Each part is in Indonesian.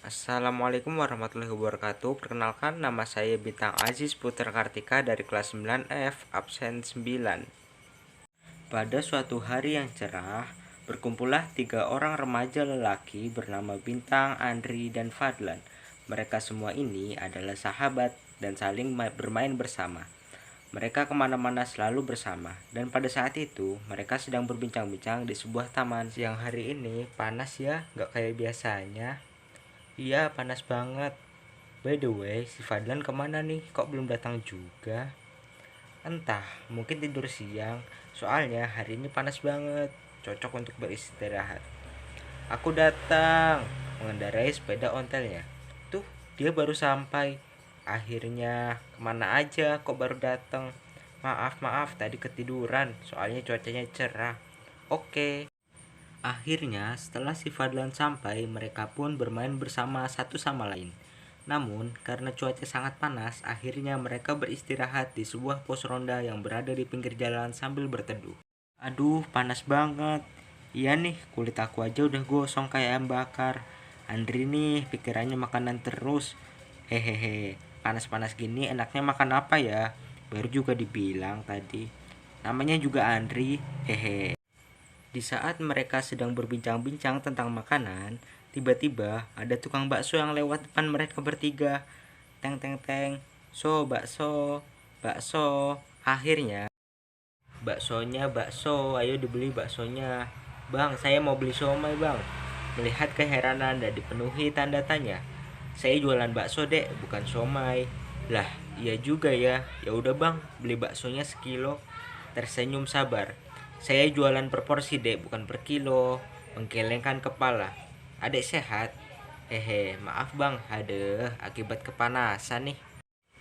Assalamualaikum warahmatullahi wabarakatuh. Perkenalkan, nama saya Bintang Aziz Putra Kartika dari kelas 9F, absen 9. Pada suatu hari yang cerah, berkumpullah 3 orang remaja lelaki bernama Bintang, Andri, dan Fadlan. Mereka semua ini adalah sahabat dan saling bermain bersama. Mereka kemana-mana selalu bersama, dan pada saat itu mereka sedang berbincang-bincang di sebuah taman. Siang hari ini panas ya, nggak kayak biasanya. Iya, panas banget. By the way, si Fadlan kemana nih? Kok belum datang juga? Entah, mungkin tidur siang. Soalnya hari ini panas banget. Cocok untuk beristirahat. Aku datang, mengendarai sepeda ontelnya. Tuh, dia baru sampai. Akhirnya, kemana aja kok baru datang? Maaf, tadi ketiduran. Soalnya cuacanya cerah. Oke. Akhirnya, setelah si Fadlan sampai, mereka pun bermain bersama satu sama lain. Namun, karena cuaca sangat panas, akhirnya mereka beristirahat di sebuah pos ronda yang berada di pinggir jalan sambil berteduh. Aduh, panas banget. Iya nih, kulit aku aja udah gosong kayak ayam bakar. Andri nih, pikirannya makanan terus. Hehehe, panas-panas gini enaknya makan apa ya? Baru juga dibilang tadi. Namanya juga Andri, hehe. Di saat mereka sedang berbincang-bincang tentang makanan, tiba-tiba ada tukang bakso yang lewat depan mereka bertiga. Teng teng teng, bakso, bakso. Akhirnya, bakso, ayo dibeli baksonya. Bang, saya mau beli somai bang. Melihat keheranan dan dipenuhi tanda tanya. Saya jualan bakso dek, bukan somai. Lah, iya juga ya. Ya udah bang, beli baksonya sekilo. Tersenyum sabar. Saya jualan per porsi dek, bukan per kilo. Menggelengkan kepala. Adek sehat? Hehe, maaf bang, akibat kepanasan nih.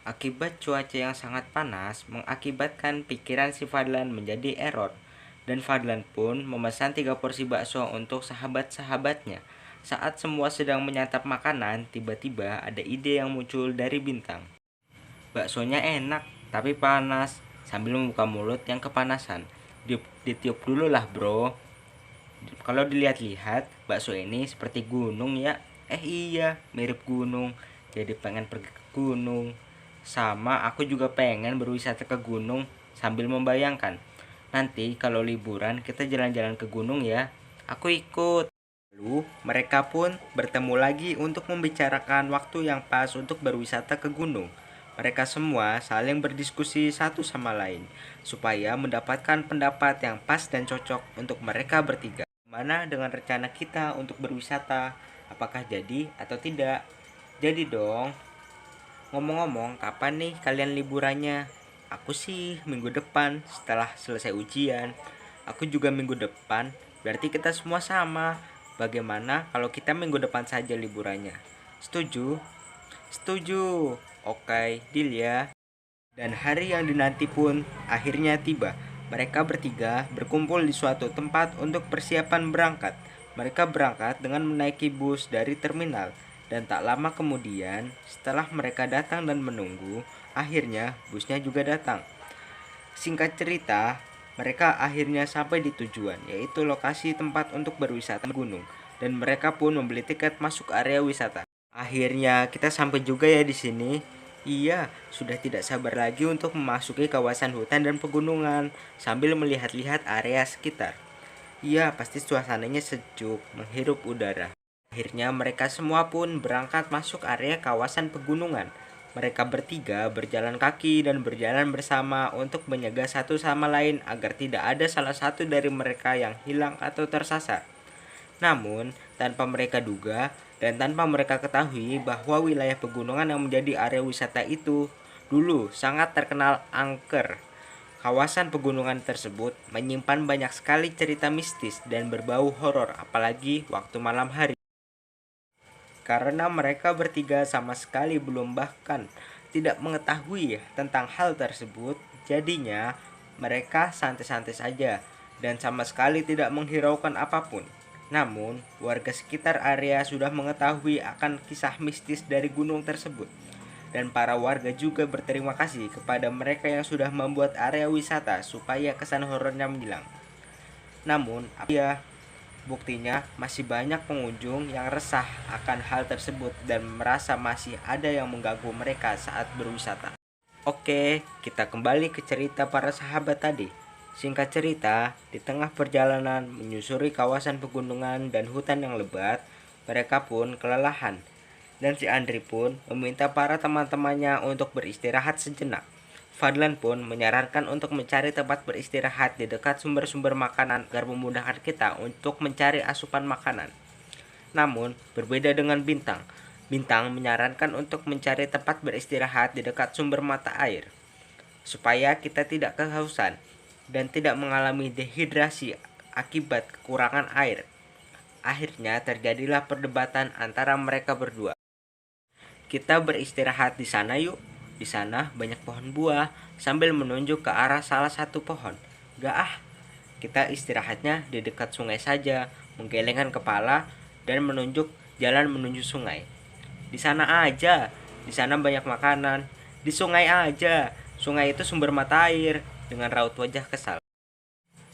Akibat cuaca yang sangat panas mengakibatkan pikiran si Fadlan menjadi error. Dan Fadlan pun memesan 3 porsi bakso untuk sahabat-sahabatnya. Saat semua sedang menyantap makanan, tiba-tiba ada ide yang muncul dari Bintang. Baksonya enak, tapi panas. Sambil membuka mulut yang kepanasan. Ditiup dulu lah bro. Kalau dilihat-lihat, bakso ini seperti gunung ya. Iya, mirip gunung. Jadi pengen pergi ke gunung. Sama aku juga pengen berwisata ke gunung sambil membayangkan. Nanti kalau liburan kita jalan-jalan ke gunung ya. Aku ikut. Lalu mereka pun bertemu lagi untuk membicarakan waktu yang pas untuk berwisata ke gunung. Mereka semua saling berdiskusi satu sama lain supaya mendapatkan pendapat yang pas dan cocok untuk mereka bertiga. Mana dengan rencana kita untuk berwisata? Apakah jadi atau tidak? Jadi dong. Ngomong-ngomong, kapan nih kalian liburannya? Aku sih minggu depan setelah selesai ujian. Aku juga minggu depan. Berarti kita semua sama. Bagaimana kalau kita minggu depan saja liburannya? Setuju? Setuju. Oke, deal ya. Dan hari yang dinanti pun akhirnya tiba. Mereka bertiga berkumpul di suatu tempat untuk persiapan berangkat. Mereka berangkat dengan menaiki bus dari terminal. Dan tak lama kemudian, setelah mereka datang dan menunggu, akhirnya busnya juga datang. Singkat cerita, mereka akhirnya sampai di tujuan, yaitu lokasi tempat untuk berwisata gunung. Dan mereka pun membeli tiket masuk area wisata. Akhirnya kita sampai juga ya di sini. Iya, sudah tidak sabar lagi untuk memasuki kawasan hutan dan pegunungan sambil melihat-lihat area sekitar. Iya, pasti suasananya sejuk, menghirup udara. Akhirnya mereka semua pun berangkat masuk area kawasan pegunungan. Mereka bertiga berjalan kaki dan berjalan bersama untuk menjaga satu sama lain agar tidak ada salah satu dari mereka yang hilang atau tersasar. Namun, tanpa mereka duga dan tanpa mereka ketahui bahwa wilayah pegunungan yang menjadi area wisata itu dulu sangat terkenal angker. Kawasan pegunungan tersebut menyimpan banyak sekali cerita mistis dan berbau horor, apalagi waktu malam hari. Karena mereka bertiga sama sekali belum bahkan tidak mengetahui tentang hal tersebut, jadinya mereka santai-santai saja dan sama sekali tidak menghiraukan apapun. Namun, warga sekitar area sudah mengetahui akan kisah mistis dari gunung tersebut. Dan para warga juga berterima kasih kepada mereka yang sudah membuat area wisata supaya kesan horornya menghilang. Namun, Buktinya, masih banyak pengunjung yang resah akan hal tersebut dan merasa masih ada yang mengganggu mereka saat berwisata. Oke, kita kembali ke cerita para sahabat tadi. Singkat cerita, di tengah perjalanan menyusuri kawasan pegunungan dan hutan yang lebat, mereka pun kelelahan. Dan si Andri pun meminta para teman-temannya untuk beristirahat sejenak. Fadlan pun menyarankan untuk mencari tempat beristirahat di dekat sumber-sumber makanan agar memudahkan kita untuk mencari asupan makanan. Namun, berbeda dengan Bintang. Bintang menyarankan untuk mencari tempat beristirahat di dekat sumber mata air, supaya kita tidak kehausan dan tidak mengalami dehidrasi akibat kekurangan air. Akhirnya terjadilah perdebatan antara mereka berdua. Kita beristirahat di sana yuk. Di sana banyak pohon buah, sambil menunjuk ke arah salah satu pohon. Gak ah, kita istirahatnya di dekat sungai saja, menggelengkan kepala dan menunjuk jalan menuju sungai. Di sana aja, di sana banyak makanan. Di sungai aja, sungai itu sumber mata air, dengan raut wajah kesal.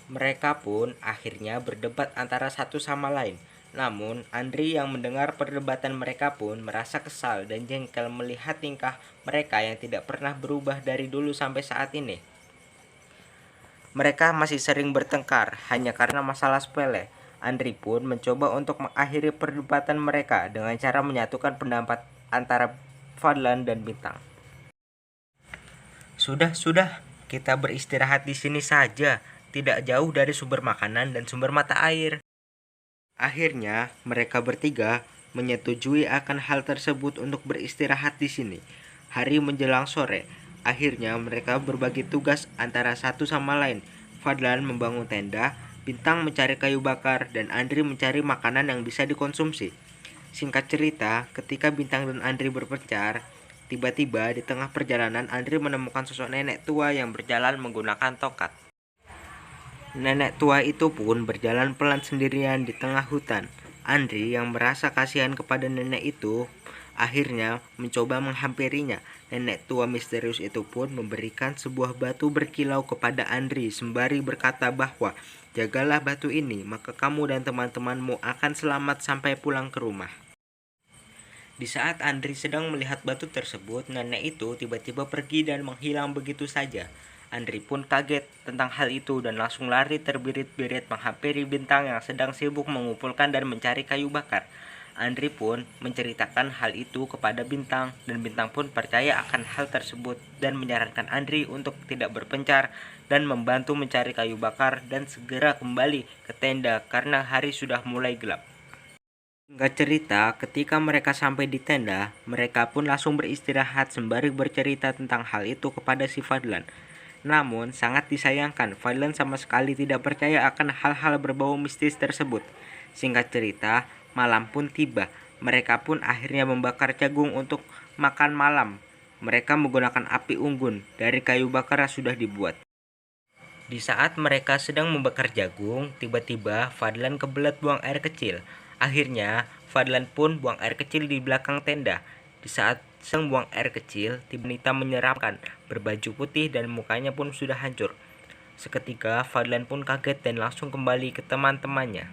Mereka pun akhirnya berdebat antara satu sama lain. Namun, Andri yang mendengar perdebatan mereka pun merasa kesal dan jengkel melihat tingkah mereka yang tidak pernah berubah dari dulu sampai saat ini. Mereka masih sering bertengkar hanya karena masalah sepele. Andri pun mencoba untuk mengakhiri perdebatan mereka dengan cara menyatukan pendapat antara Fadlan dan Bintang. Sudah, kita beristirahat di sini saja, tidak jauh dari sumber makanan dan sumber mata air. Akhirnya, mereka bertiga menyetujui akan hal tersebut untuk beristirahat di sini. Hari menjelang sore, akhirnya mereka berbagi tugas antara satu sama lain. Fadlan membangun tenda, Bintang mencari kayu bakar, dan Andri mencari makanan yang bisa dikonsumsi. Singkat cerita, ketika Bintang dan Andri berpencar, tiba-tiba di tengah perjalanan Andri menemukan sosok nenek tua yang berjalan menggunakan tongkat. Nenek tua itu pun berjalan pelan sendirian di tengah hutan. Andri yang merasa kasihan kepada nenek itu akhirnya mencoba menghampirinya. Nenek tua misterius itu pun memberikan sebuah batu berkilau kepada Andri sembari berkata bahwa jagalah batu ini, maka kamu dan teman-temanmu akan selamat sampai pulang ke rumah. Di saat Andri sedang melihat batu tersebut, nenek itu tiba-tiba pergi dan menghilang begitu saja. Andri pun kaget tentang hal itu dan langsung lari terbirit-birit menghampiri Bintang yang sedang sibuk mengumpulkan dan mencari kayu bakar. Andri pun menceritakan hal itu kepada Bintang dan Bintang pun percaya akan hal tersebut dan menyarankan Andri untuk tidak berpencar dan membantu mencari kayu bakar dan segera kembali ke tenda karena hari sudah mulai gelap. Singkat cerita, ketika mereka sampai di tenda, mereka pun langsung beristirahat sembari bercerita tentang hal itu kepada si Fadlan. Namun, sangat disayangkan, Fadlan sama sekali tidak percaya akan hal-hal berbau mistis tersebut. Singkat cerita, malam pun tiba. Mereka pun akhirnya membakar jagung untuk makan malam. Mereka menggunakan api unggun dari kayu bakar yang sudah dibuat. Di saat mereka sedang membakar jagung, tiba-tiba Fadlan kebelet buang air kecil. Akhirnya, Fadlan pun buang air kecil di belakang tenda. Di saat sedang buang air kecil, tiba wanita menyeramkan, berbaju putih dan mukanya pun sudah hancur. Seketika, Fadlan pun kaget dan langsung kembali ke teman-temannya.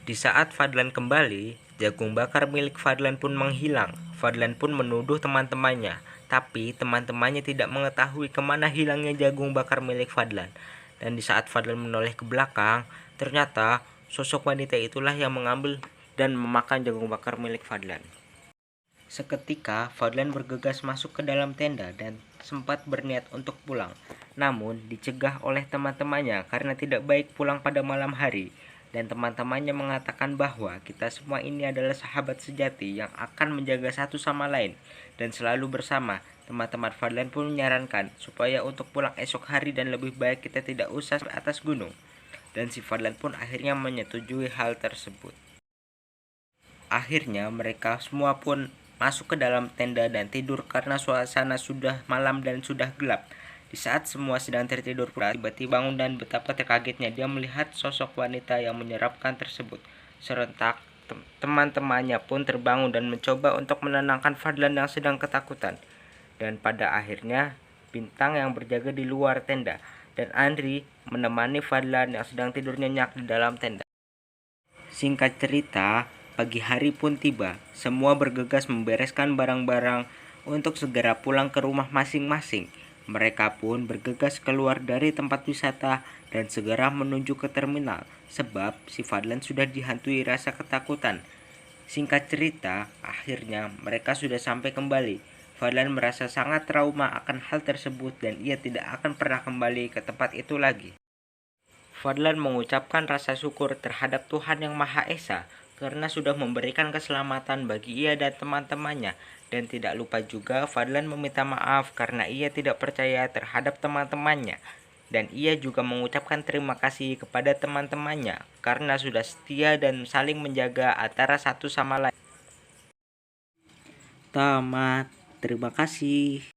Di saat Fadlan kembali, jagung bakar milik Fadlan pun menghilang. Fadlan pun menuduh teman-temannya, tapi teman-temannya tidak mengetahui kemana hilangnya jagung bakar milik Fadlan. Dan di saat Fadlan menoleh ke belakang, ternyata sosok wanita itulah yang mengambil dan memakan jagung bakar milik Fadlan. Seketika, Fadlan bergegas masuk ke dalam tenda dan sempat berniat untuk pulang. Namun, dicegah oleh teman-temannya karena tidak baik pulang pada malam hari. Dan teman-temannya mengatakan bahwa kita semua ini adalah sahabat sejati yang akan menjaga satu sama lain dan selalu bersama. Teman-teman Fadlan pun menyarankan supaya untuk pulang esok hari dan lebih baik kita tidak usah ke atas gunung. Dan si Fadlan pun akhirnya menyetujui hal tersebut. Akhirnya mereka semua pun masuk ke dalam tenda dan tidur karena suasana sudah malam dan sudah gelap. Di saat semua sedang tertidur pula, tiba-tiba bangun dan betapa terkagetnya dia melihat sosok wanita yang menyeramkan tersebut. Serentak, teman-temannya pun terbangun dan mencoba untuk menenangkan Fadlan yang sedang ketakutan. Dan pada akhirnya, Bintang yang berjaga di luar tenda dan Andri menemani Fadlan yang sedang tidur nyenyak di dalam tenda. Singkat cerita, pagi hari pun tiba. Semua bergegas membereskan barang-barang untuk segera pulang ke rumah masing-masing. Mereka pun bergegas keluar dari tempat wisata dan segera menuju ke terminal, sebab si Fadlan sudah dihantui rasa ketakutan. Singkat cerita, akhirnya mereka sudah sampai kembali. Fadlan merasa sangat trauma akan hal tersebut dan ia tidak akan pernah kembali ke tempat itu lagi. Fadlan mengucapkan rasa syukur terhadap Tuhan Yang Maha Esa karena sudah memberikan keselamatan bagi ia dan teman-temannya. Dan tidak lupa juga Fadlan meminta maaf karena ia tidak percaya terhadap teman-temannya. Dan ia juga mengucapkan terima kasih kepada teman-temannya karena sudah setia dan saling menjaga antara satu sama lain. Tamat. Terima kasih.